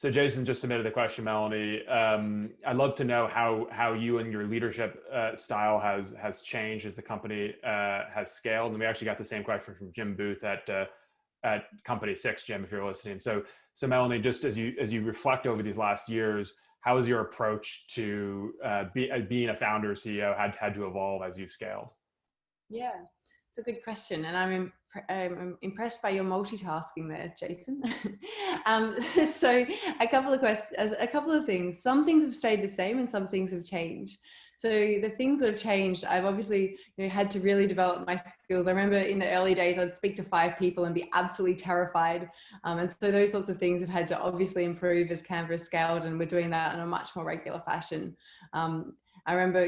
So Jason just submitted a question, Melanie. I'd love to know how you and your leadership style has changed as the company has scaled. And we actually got the same question from Jim Booth at Company Six, Jim, if you're listening. So Melanie, just as you reflect over these last years, how has your approach to being a founder or CEO had to evolve as you've scaled? Yeah, it's a good question, and I'm impressed by your multitasking there, Jason. So a couple of things. Some things have stayed the same, and some things have changed. So the things that have changed, I've obviously had to really develop my skills. I remember in the early days, I'd speak to 5 people and be absolutely terrified, and so those sorts of things have had to obviously improve as Canva has scaled, and we're doing that in a much more regular fashion. I remember,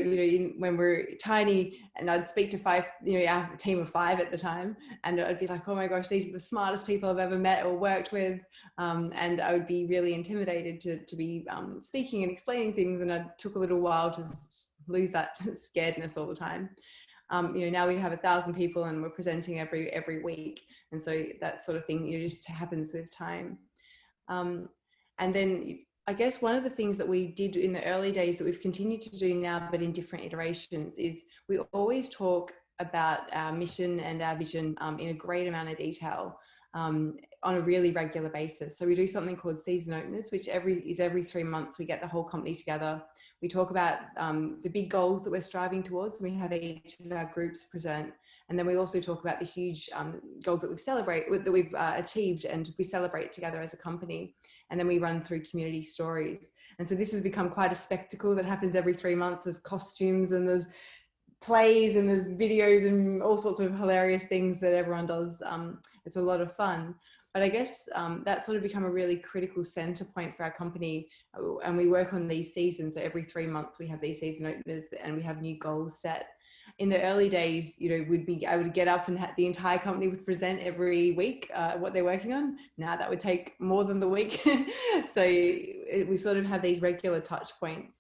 when we're tiny and I'd speak to 5, our team of 5 at the time, and I'd be like, oh my gosh, these are the smartest people I've ever met or worked with. And I would be really intimidated to be speaking and explaining things. And it took a little while to lose that scaredness all the time. Now we have 1,000 people and we're presenting every week. And so that sort of thing, just happens with time. And then I guess one of the things that we did in the early days that we've continued to do now, but in different iterations, is we always talk about our mission and our vision in a great amount of detail on a really regular basis. So we do something called season openers, which every 3 months we get the whole company together. We talk about the big goals that we're striving towards. We have each of our groups present. And then we also talk about the huge goals that we've achieved, and we celebrate together as a company. And then we run through community stories. And so this has become quite a spectacle that happens every 3 months. There's costumes and there's plays and there's videos and all sorts of hilarious things that everyone does. It's a lot of fun. But I guess that's sort of become a really critical center point for our company. And we work on these seasons. So every 3 months we have these season openers and we have new goals set. In the early days, I would get up and the entire company would present every week what they're working on. Now that would take more than the week. So we sort of have these regular touch points.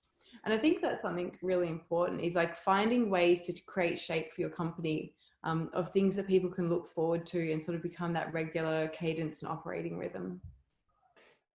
And I think that's something really important, is like finding ways to create shape for your company of things that people can look forward to and sort of become that regular cadence and operating rhythm.